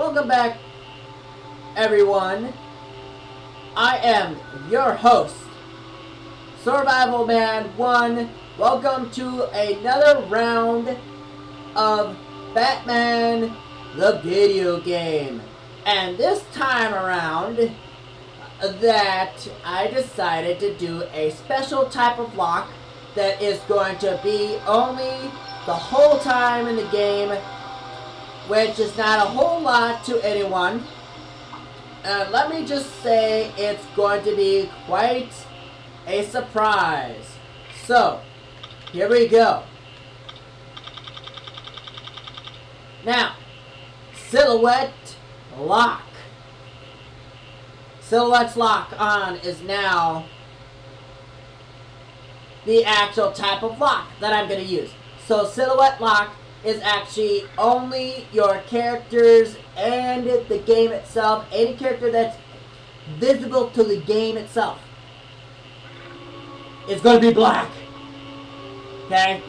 welcome back, everyone. I am your host, Survival Man 1. Welcome to another round of Batman the video game. And this time around, that I decided to do a special type of lock that is going to be only the whole time in the game, which is not a whole lot to anyone. Let me just say it's going to be quite a surprise. So, here we go. Now, Silhouette Lock. Silhouette's Lock on is now the actual type of lock that I'm going to use. So Silhouette Lock is actually only your characters and the game itself. Any character that's visible to the game itself is going to be black. Okay?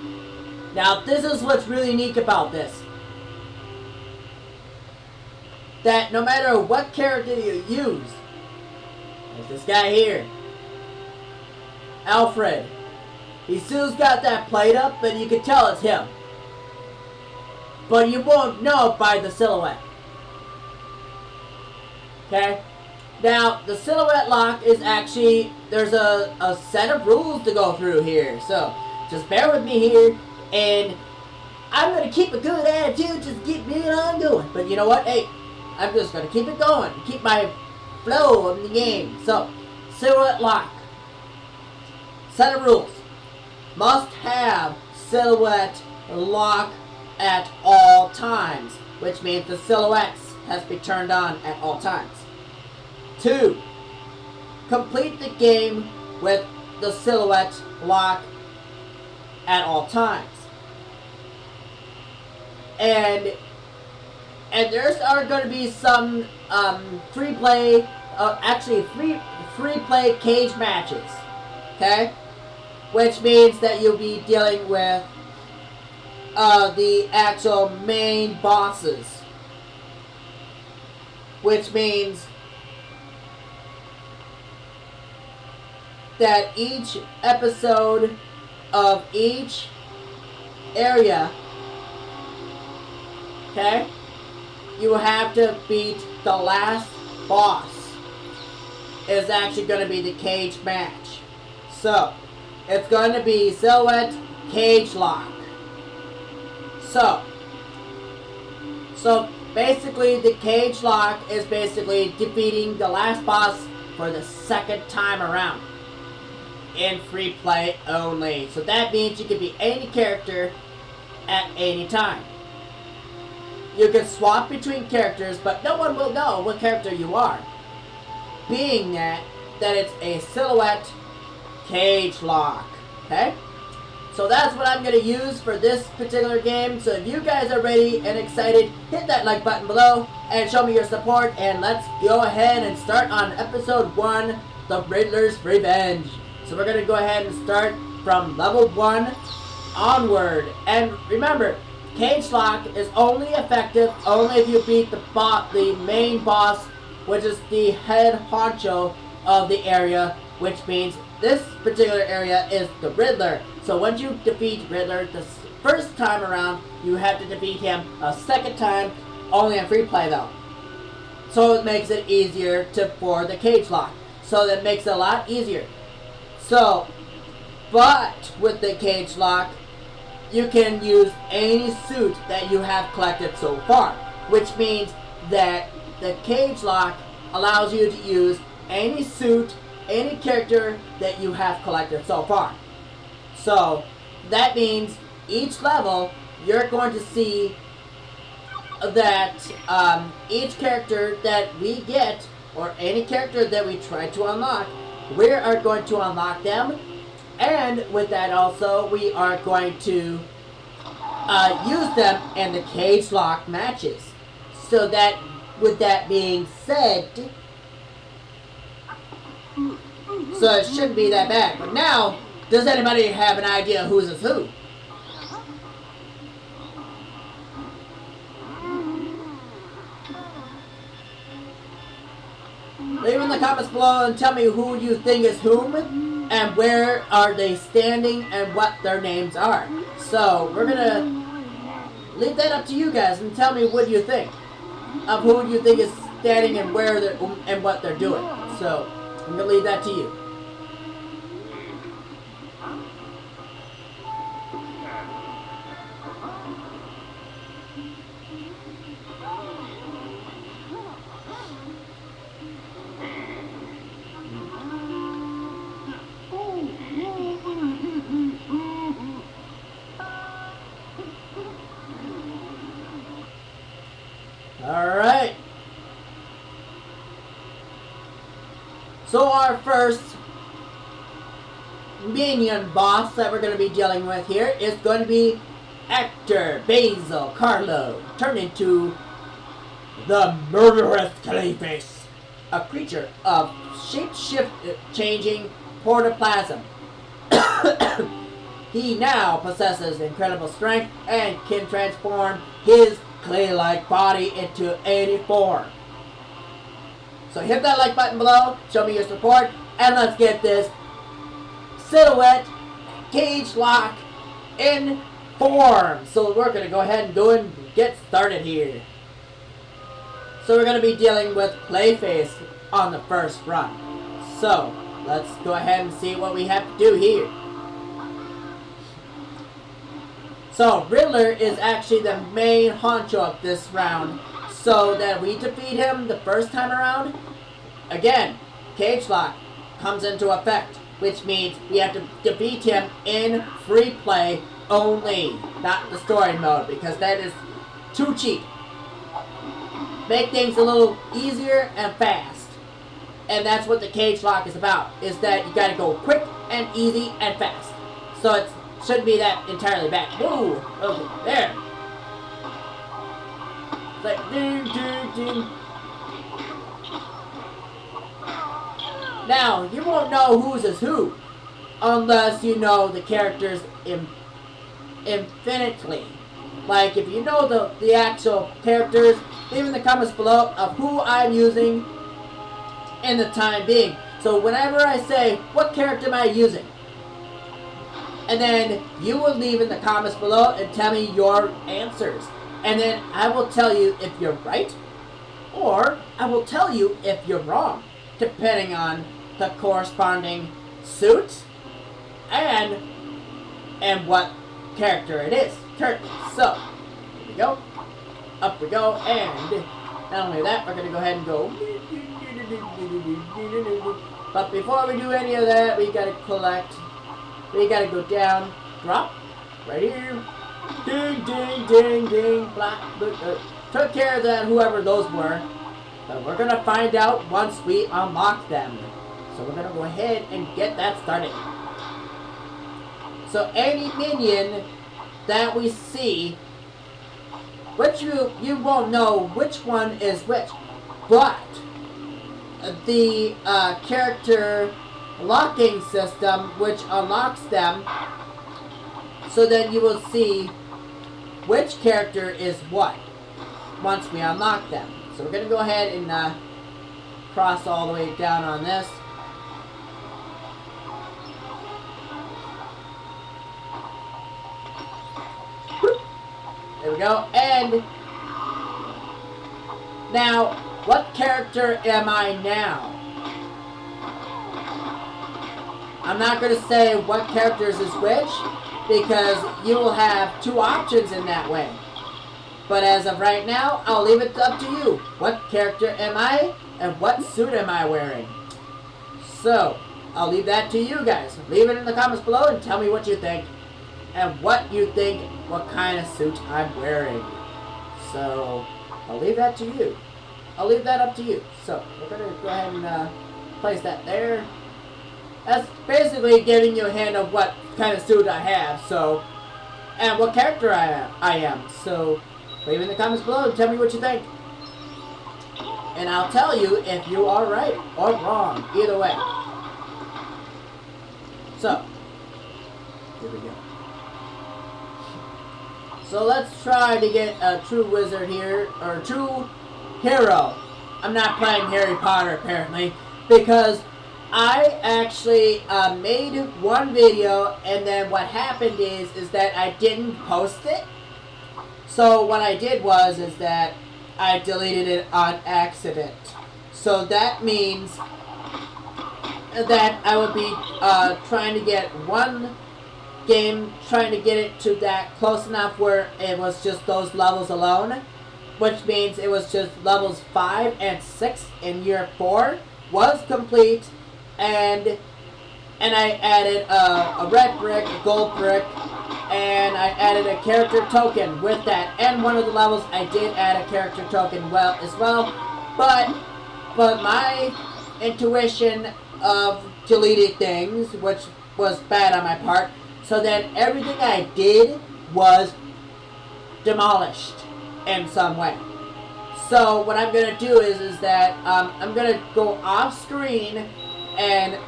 Now this is what's really unique about this. That no matter what character you use, like this guy here, Alfred, he still's got that plate up, but you can tell it's him. But you won't know by the silhouette. Okay? Now, the Silhouette Lock is actually, there's a set of rules to go through here. So, just bear with me here, and I'm going to keep a good attitude, just keep me on going. But you know what? Hey, I'm just going to keep it going, keep my flow of the game. So, Silhouette Lock. Set of rules. Must have Silhouette Lock at all times, which means the silhouettes has to be turned on at all times. 2. Complete the game with the Silhouette Lock at all times. And there's are going to be some free play cage matches. Okay? Which means that you'll be dealing with the actual main bosses. Which means that each episode of each area, okay, you have to beat the last boss. Is actually going to be the cage match. So, it's going to be Silhouette Cage Lock. So basically the Cage Lock is basically defeating the last boss for the second time around. In free play only. So that means you can be any character at any time. You can swap between characters, but no one will know what character you are. Being that it's a Silhouette Cage Lock. Okay? So that's what I'm going to use for this particular game. So if you guys are ready and excited, hit that like button below and show me your support. And let's go ahead and start on episode 1, The Riddler's Revenge. So we're going to go ahead and start from level 1 onward. And remember, Cage Lock is only effective only if you beat the main boss, which is the head honcho of the area, which means this particular area is the Riddler. So once you defeat Riddler the first time around, you have to defeat him a second time, only on free play though. So it makes it easier for the Cage Lock. So that makes it a lot easier. So, but with the Cage Lock, you can use any suit that you have collected so far. Which means that the Cage Lock allows you to use any suit, any character that you have collected so far. So, that means each level, you're going to see that each character that we get, or any character that we try to unlock, we are going to unlock them. And with that also, we are going to use them in the Cage Lock matches. So that, with that being said, so it shouldn't be that bad. But now, does anybody have an idea who's who? Leave in the comments below and tell me who you think is whom, and where are they standing, and what their names are. So, we're gonna leave that up to you guys, and tell me what you think of who you think is standing and where they're, and what they're doing. So, I'm gonna leave that to you. Alright. So our first minion boss that we're going to be dealing with here is going to be Hector Basil Carlo, turned into the murderous Clayface, a creature of shape-changing protoplasm. He now possesses incredible strength and can transform his clay-like body into any form. So hit that like button below, show me your support, and let's get this silhouette cage lock in form. So we're going to go ahead and go and get started here. So we're going to be dealing with Clayface on the first run. So let's go ahead and see what we have to do here. So Riddler is actually the main honcho of this round, so that we defeat him the first time around. Again, cage lock comes into effect, which means we have to defeat him in free play only, not the story mode, because that is too cheap. Make things a little easier and fast, and that's what the cage lock is about, is that you gotta go quick and easy and fast. So it shouldn't be that entirely bad. Whoa! Okay, there. It's like ding, ding, ding. Now, you won't know whose is who unless you know the characters infinitely. Like, if you know the actual characters, leave in the comments below of who I'm using in the time being. So whenever I say, what character am I using? And then you will leave in the comments below and tell me your answers. And then I will tell you if you're right, or I will tell you if you're wrong, depending on the corresponding suit and what character it is currently. So, here we go. Up we go, and not only that, we're going to go ahead and go. But before we do any of that, we got to collect. We gotta go down, drop, right here, ding, ding, ding, ding, black, took care of that, whoever those were, but we're gonna find out once we unlock them. So we're gonna go ahead and get that started. So any minion that we see, which you won't know which one is which, but the character locking system which unlocks them, so then you will see which character is what once we unlock them. So we're going to go ahead and cross all the way down on this. There we go. And now, what character am I now? I'm not going to say what characters is which, because you will have two options in that way. But as of right now, I'll leave it up to you. What character am I, and what suit am I wearing? So, I'll leave that to you guys. Leave it in the comments below and tell me what you think, and what you think, what kind of suit I'm wearing. So, I'll leave that to you. I'll leave that up to you. So, we're going to go ahead and place that there. That's basically giving you a hint of what kind of suit I have, so, and what character I am. So, leave in the comments below and tell me what you think. And I'll tell you if you are right or wrong, either way. So, here we go. So let's try to get a true wizard here, or true hero I'm not playing Harry Potter apparently, because I actually made one video, and then what happened is that I didn't post it. So what I did is that I deleted it on accident. So that means that I would be trying to get one game, trying to get it to that close enough where it was just those levels alone, which means it was just levels 5 and 6 in year 4 was complete, and I added a red brick, a gold brick, and I added a character token with that. And one of the levels I did add a character token as well, but my intuition of deleting things, which was bad on my part, so then everything I did was demolished in some way. So what I'm gonna do is that I'm gonna go off screen and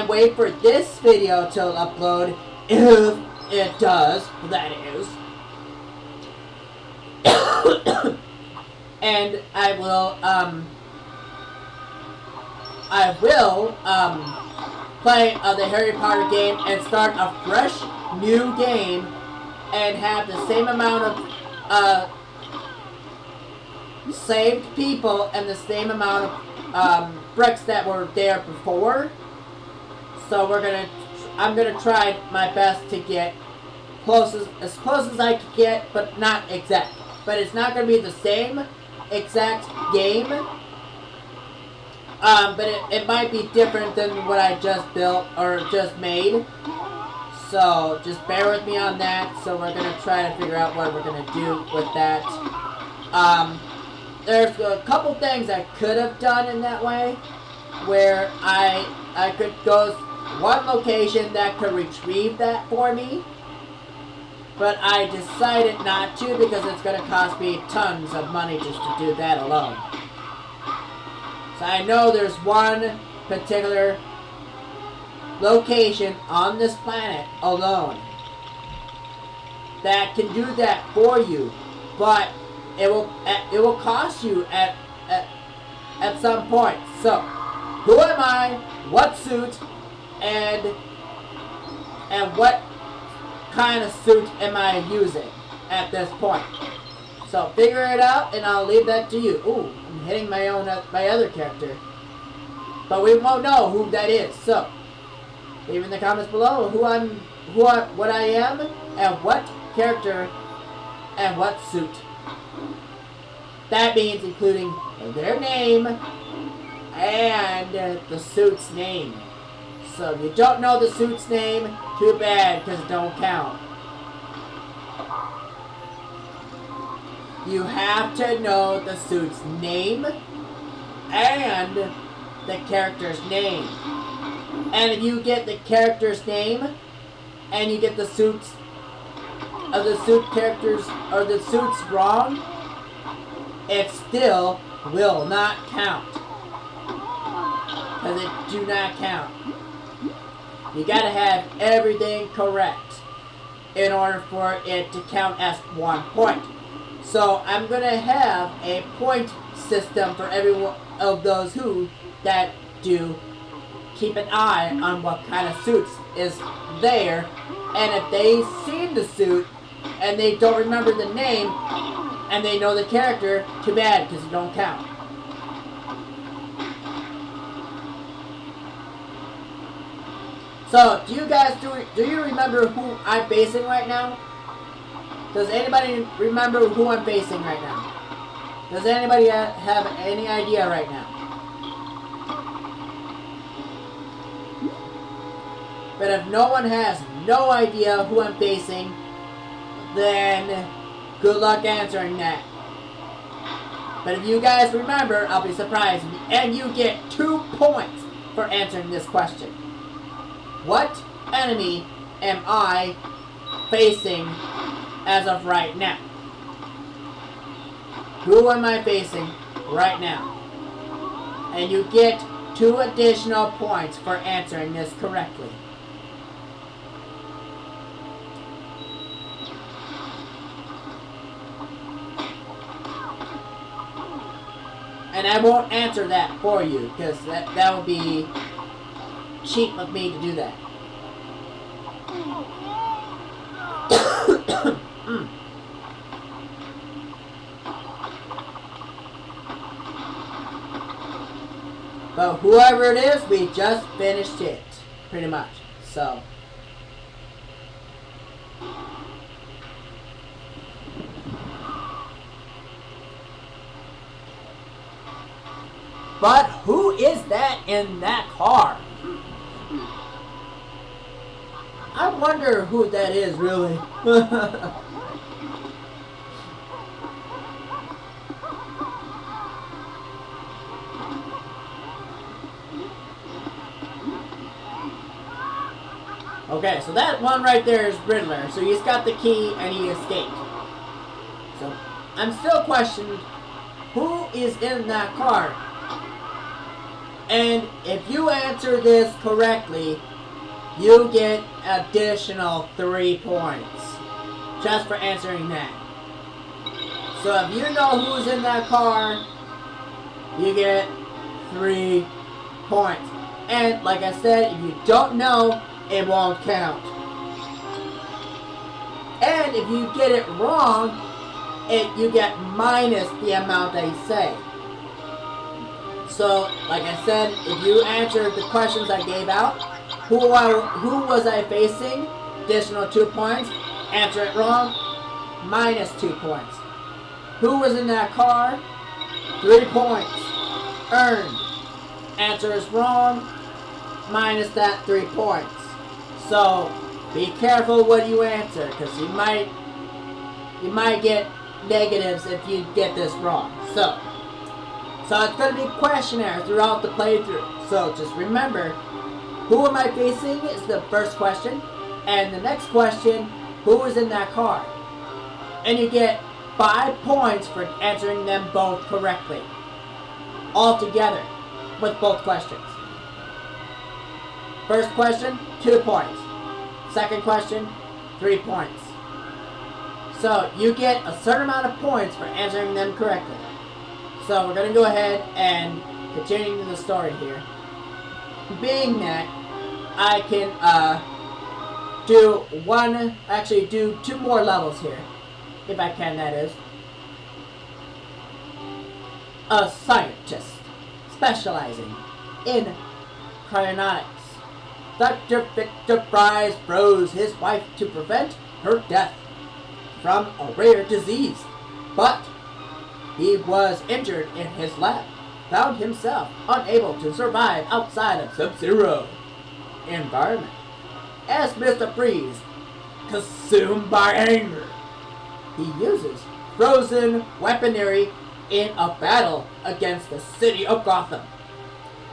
wait for this video to upload, if it does, that is. And I will play the Harry Potter game and start a fresh new game and have the same amount of saved people and the same amount of bricks that were there before. So I'm gonna try my best to get as close as I can get, but not exact. But it's not gonna be the same exact game. But it might be different than what I just built or just made. So just bear with me on that. So we're gonna try to figure out what we're gonna do with that. There's a couple things I could have done in that way, where I could go one location that could retrieve that for me, but I decided not to because it's going to cost me tons of money just to do that alone. So I know there's one particular location on this planet alone that can do that for you, but it will cost you at some point. So, who am I? What suit? And what kind of suit am I using at this point? So figure it out, and I'll leave that to you. Ooh, I'm hitting my other character, but we won't know who that is. So leave in the comments below what I am, and what character, and what suit. That means including their name and the suit's name. So if you don't know the suit's name, too bad, because it don't count. You have to know the suit's name and the character's name. And if you get the character's name and you get the suits of the suit characters or the suits wrong, it still will not count. Because it do not count. You gotta have everything correct in order for it to count as 1 point. So I'm gonna have a point system for every one of those that do keep an eye on what kind of suits is there, and if they see the suit and they don't remember the name and they know the character, too bad, because it don't count. So, do you remember who I'm facing right now? Does anybody remember who I'm facing right now? Does anybody have any idea right now? But if no one has no idea who I'm facing, then good luck answering that. But if you guys remember, I'll be surprised. And you get 2 points for answering this question. What enemy am I facing as of right now? Who am I facing right now? And you get 2 additional points for answering this correctly. And I won't answer that for you, because that would be cheap of me to do that. But whoever it is, we just finished it. Pretty much. So. But who is that in that car? I wonder who that is, really. Okay, so that one right there is Riddler. So he's got the key and he escaped. So I'm still questioning who is in that car. And if you answer this correctly, you get additional 3 points just for answering that. So if you know who's in that car, you get 3 points. And like I said, if you don't know, it won't count. And if you get it wrong, you get minus the amount they say. So, like I said, if you answered the questions I gave out, who was I facing? Additional 2 points. Answer it wrong, minus 2 points. Who was in that car? 3 points. Earned. Answer is wrong, minus that 3 points. So, be careful what you answer, because you might get negatives if you get this wrong. So it's going to be questionnaire throughout the playthrough. So just remember, who am I facing is the first question. And the next question, who is in that car? And you get 5 points for answering them both correctly. All together, with both questions. First question, 2 points. Second question, 3 points. So you get a certain amount of points for answering them correctly. So we're going to go ahead and continue the story here. Being that I can do 2 more levels here. If I can, that is. A scientist specializing in cryonics. Dr. Victor Fries froze his wife to prevent her death from a rare disease, but he was injured in his lab, found himself unable to survive outside of Sub-Zero environment. As Mr. Freeze, consumed by anger, he uses frozen weaponry in a battle against the city of Gotham,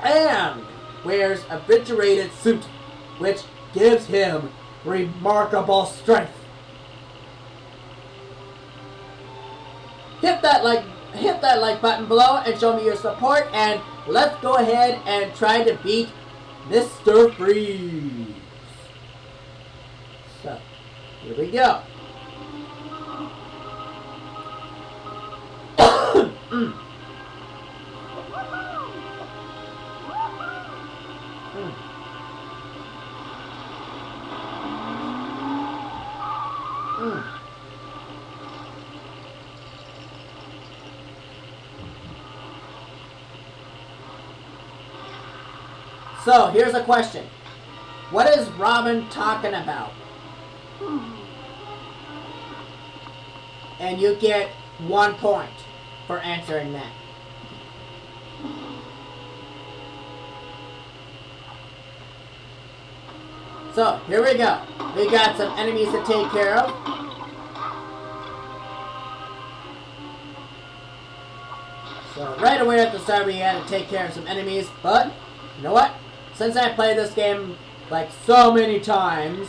and wears a refrigerated suit, which gives him remarkable strength. Hit that like button below and show me your support, and let's go ahead and try to beat Mr. Freeze. So, here we go. So, here's a question. What is Robin talking about? And you get 1 point for answering that. So, here we go. We got some enemies to take care of. So, right away at the start we had to take care of some enemies, but, you know what? Since I played this game like so many times,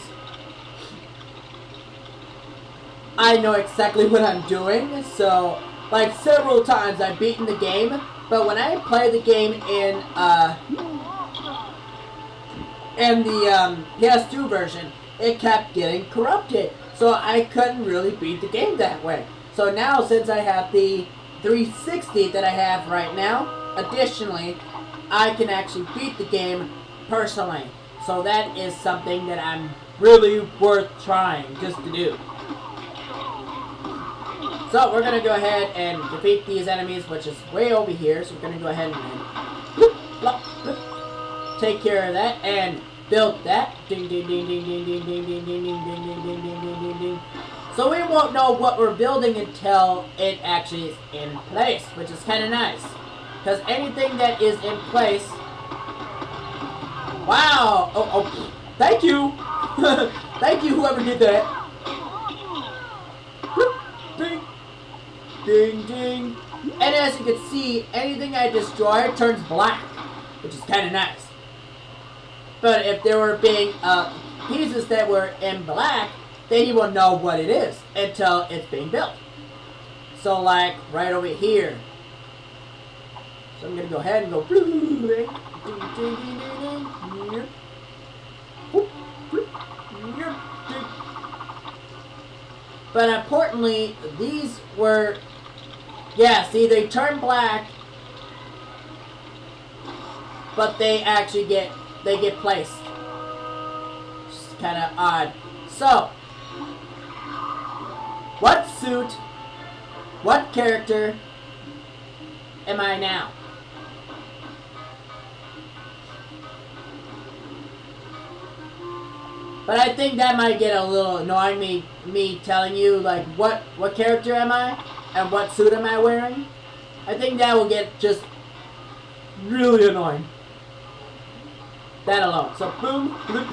I know exactly what I'm doing. So, like several times I've beaten the game, but when I play the game in the PS2 version, it kept getting corrupted. So I couldn't really beat the game that way. So now, since I have the 360 that I have right now. Additionally, I can actually beat the game personally. So that is something that I'm really worth trying just to do. So we're going to go ahead and defeat these enemies, which is way over here. So we're going to go ahead and bloop, bloop, bloop, take care of that and build that. Ding, ding, ding, ding, ding, ding, ding, ding, ding, ding, ding, ding, ding, ding, ding, ding. So we won't know what we're building until it actually is in place, which is kind of nice. Because anything that is in place... Wow! Oh, thank you! Thank you, whoever did that. Ding! Ding, ding. And as you can see, anything I destroy turns black, which is kind of nice. But if there were being pieces that were in black, then you won't know what it is until it's being built. So like right over here. So I'm going to go ahead and go. But importantly, these were, yeah, see, they turn black, but they actually get placed. It's kind of odd. So, what suit, what character am I now? But I think that might get a little annoying, me telling you, like, what character am I? And what suit am I wearing? I think that will get just really annoying. That alone. So, boom, bloop,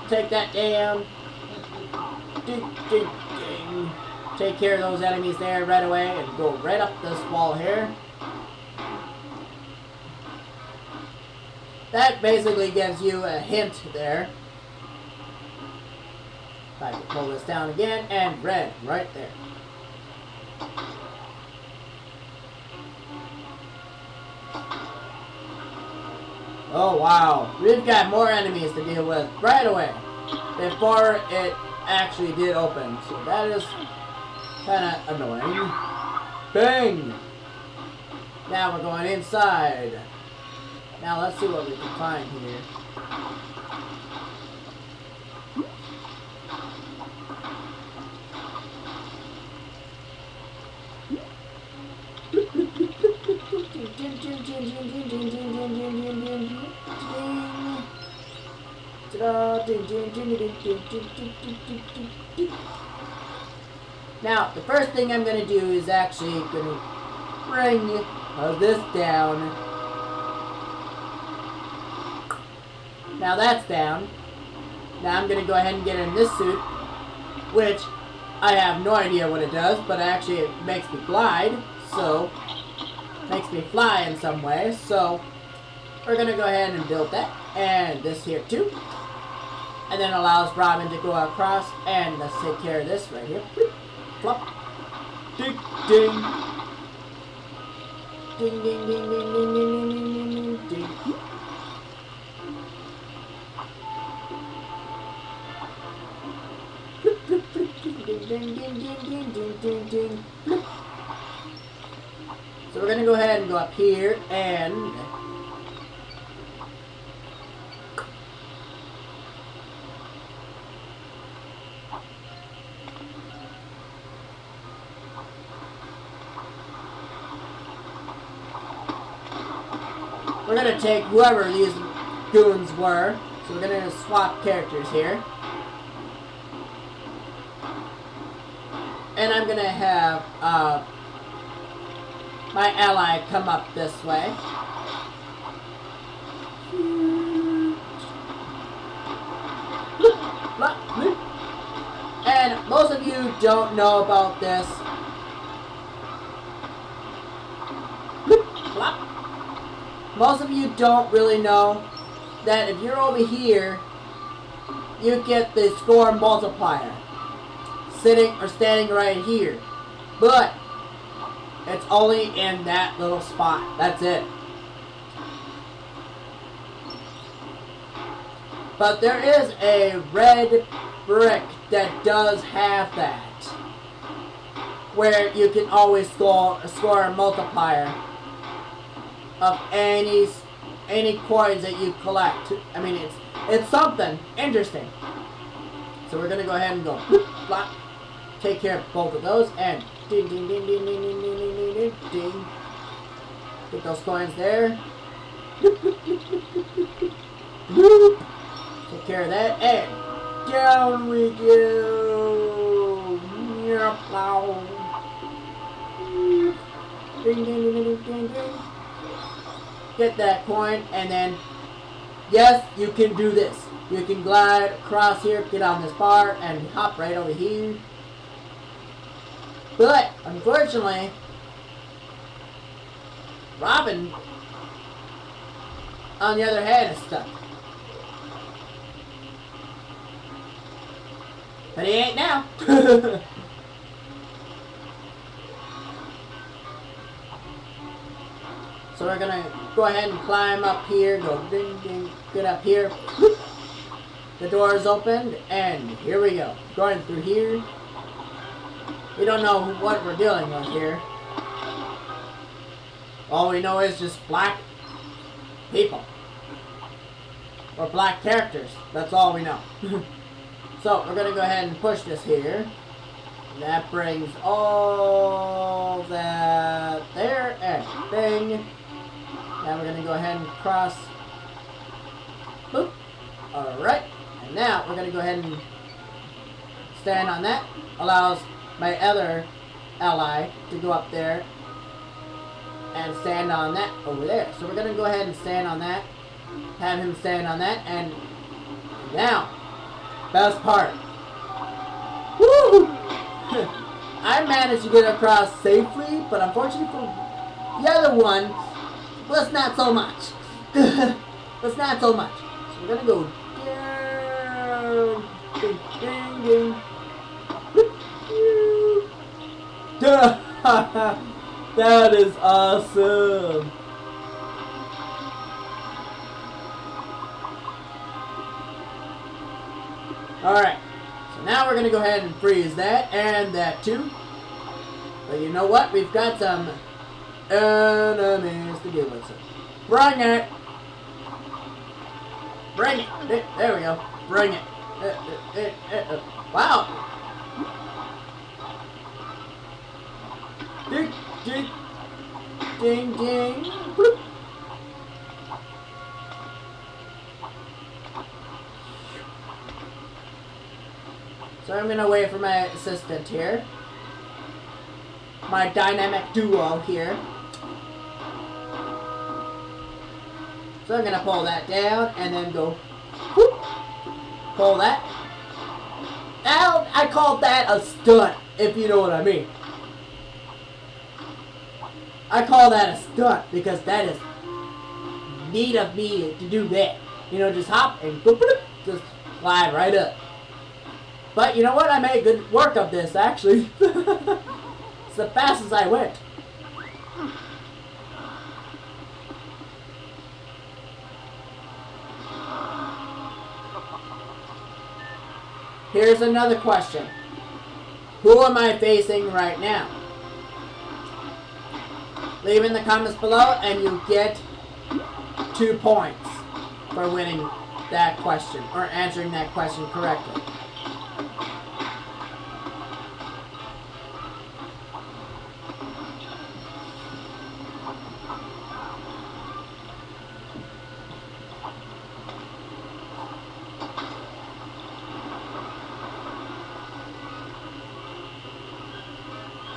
take that down. Ding, ding, ding. Take care of those enemies there right away and go right up this wall here. That basically gives you a hint there. I can pull this down again, and red right there. Oh wow, we've got more enemies to deal with right away before it actually did open. So that is kind of annoying. Bang! Now we're going inside. Now let's see what we can find here. Now, the first thing I'm going to do is actually going to bring this down. Now that's down. Now I'm going to go ahead and get in this suit, which I have no idea what it does, but actually it makes me glide, so makes me fly in some way. So we're going to go ahead and build that, and this here too. And then allows Robin to go across, and let's take care of this right here. Flop. Ding, ding. Ding, ding, ding, ding, ding, ding, ding, ding, ding, ding. Ding, ding, ding, ding, ding, ding, ding. So we're going to go ahead and go up here, and we're going to take whoever these goons were. So we're going to swap characters here. And I'm going to have my ally come up this way. And most of you don't know about this. Most of you don't really know that if you're over here, you get the score multiplier sitting or standing right here. But it's only in that little spot. That's it. But there is a red brick that does have that. where you can always score a multiplier of any coins that you collect. I mean, it's something interesting. So we're gonna go ahead and go block, take care of both of those, and ding ding ding ding ding ding ding ding ding ding. Get those coins there. Take care of that, and down we go. Ding ding ding ding ding ding. Get that coin, and then yes, you can do this. You can glide across here, get on this bar, and hop right over here. But unfortunately, Robin, on the other hand, is stuck. But he ain't now. So we're gonna go ahead and climb up here, go ding ding, get up here. The door is opened, and here we go. Going through here. We don't know what we're dealing with here. All we know is just black people. Or black characters. That's all we know. So we're gonna go ahead and push this here. That brings all that there, and bing. Now we're gonna go ahead and cross. Boop. Alright. And now we're gonna go ahead and stand on that. Allows my other ally to go up there and stand on that over there. So we're gonna go ahead and stand on that. Have him stand on that, and now, best part. Woo! I managed to get across safely, but unfortunately for the other one, was not so much. Was not so much. So we're gonna go down, ding, ding, ding. That is awesome. Alright, so now we're going to go ahead and freeze that and that too. But you know what? We've got some enemies to deal with. So bring it! Bring it! There we go. Bring it. Wow! Ding, ding, ding, ding. Bloop. So I'm gonna wait for my assistant here. My dynamic duo here. So I'm gonna pull that down and then go whoop, pull that. Now I call that a stunt, if you know what I mean. I call that a stunt because that is neat of me to do that. You know, just hop and go, just slide right up. But you know what? I made good work of this, actually. It's the fastest I went. Here's another question. Who am I facing right now? Leave in the comments below and you get 2 points for winning that question or answering that question correctly.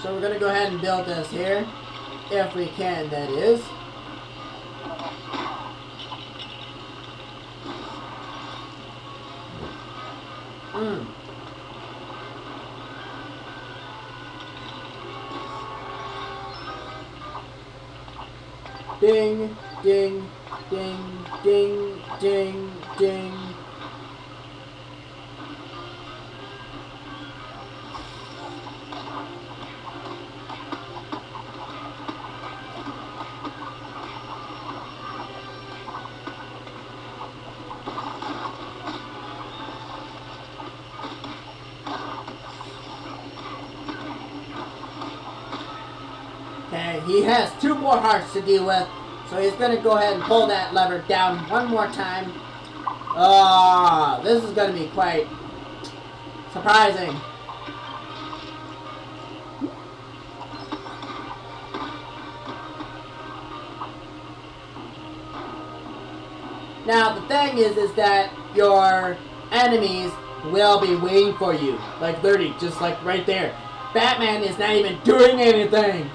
So we're going to go ahead and build this here. If we can, that is. Ding, ding, ding, ding, ding, ding. he has 2 more hearts to deal with. So he's going to go ahead and pull that lever down one more time. This is going to be quite surprising. Now, the thing is that your enemies will be waiting for you. Like, literally, just like right there. Batman is not even doing anything.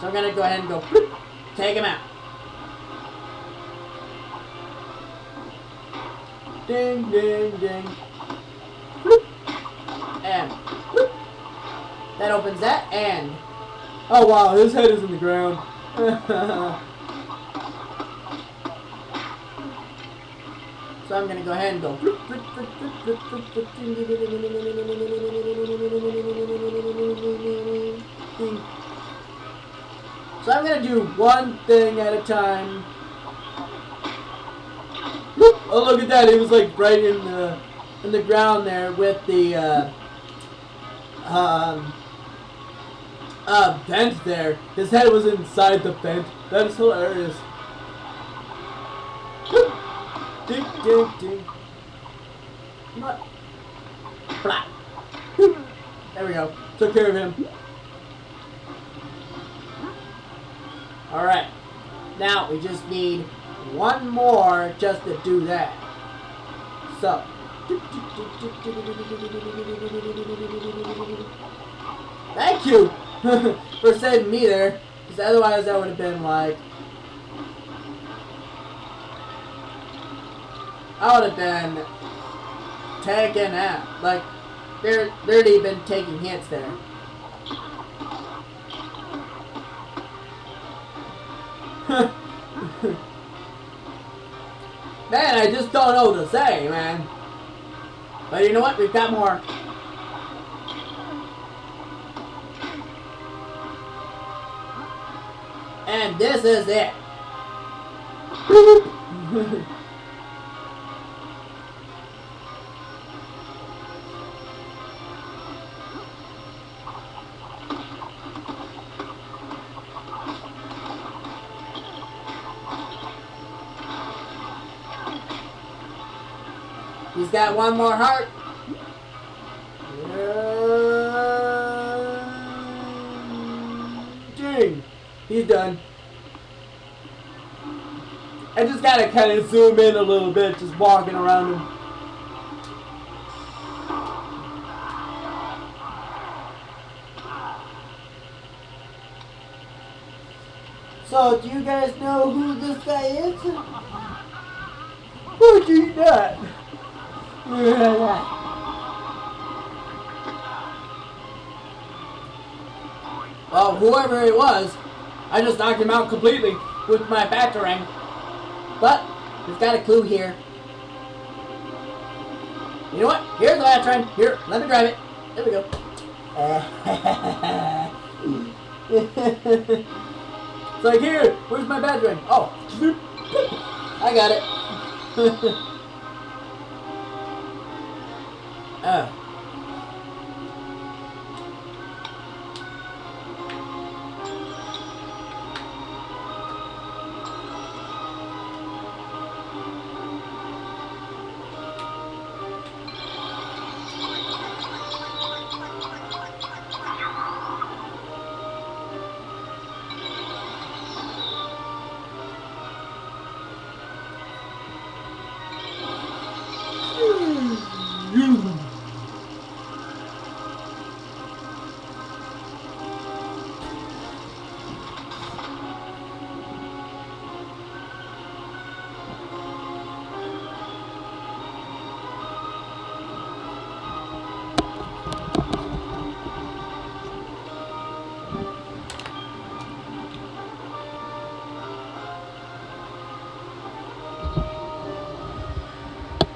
So I'm going to go ahead and go, bloop, take him out. Ding, ding, ding. Bloop. And bloop. That opens that, and oh wow, his head is in the ground. So I'm gonna go ahead and go. So I'm gonna do one thing at a time. Oh, look at that! He was like right in the ground there with the vent there. His head was inside the vent. That is hilarious. Ding, ding, ding. What? Blah. There we go. Took care of him. Alright. Now we just need one more just to do that. So. Thank you for saving me there. Because otherwise that would have been like, I would have been taken out. Like, they're already been taking hits there. Man, I just don't know what to say, man. But you know what? We've got more. And this is it. He's got one more heart. Ding. He's done. I just gotta kind of zoom in a little bit, just walking around him. So, do you guys know who this guy is? Who do you not? Well, whoever it was, I just knocked him out completely with my Batarang. But we've got a clue here. You know what? Here's the Batarang. Here, let me drive it. There we go. It's like, here, where's my Batarang? Oh, I got it.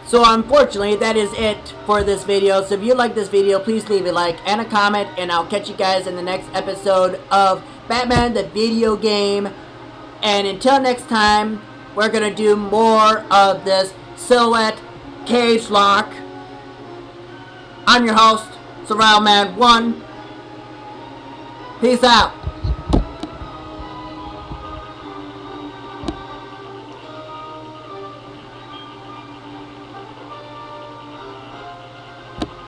So unfortunately, that is it for this video. So if you like this video, please leave a like and a comment, and I'll catch you guys in the next episode of Batman the video game. And until next time, we're gonna do more of this Silhouette Cage Lock. I'm your host, Surround Man 1. Peace out.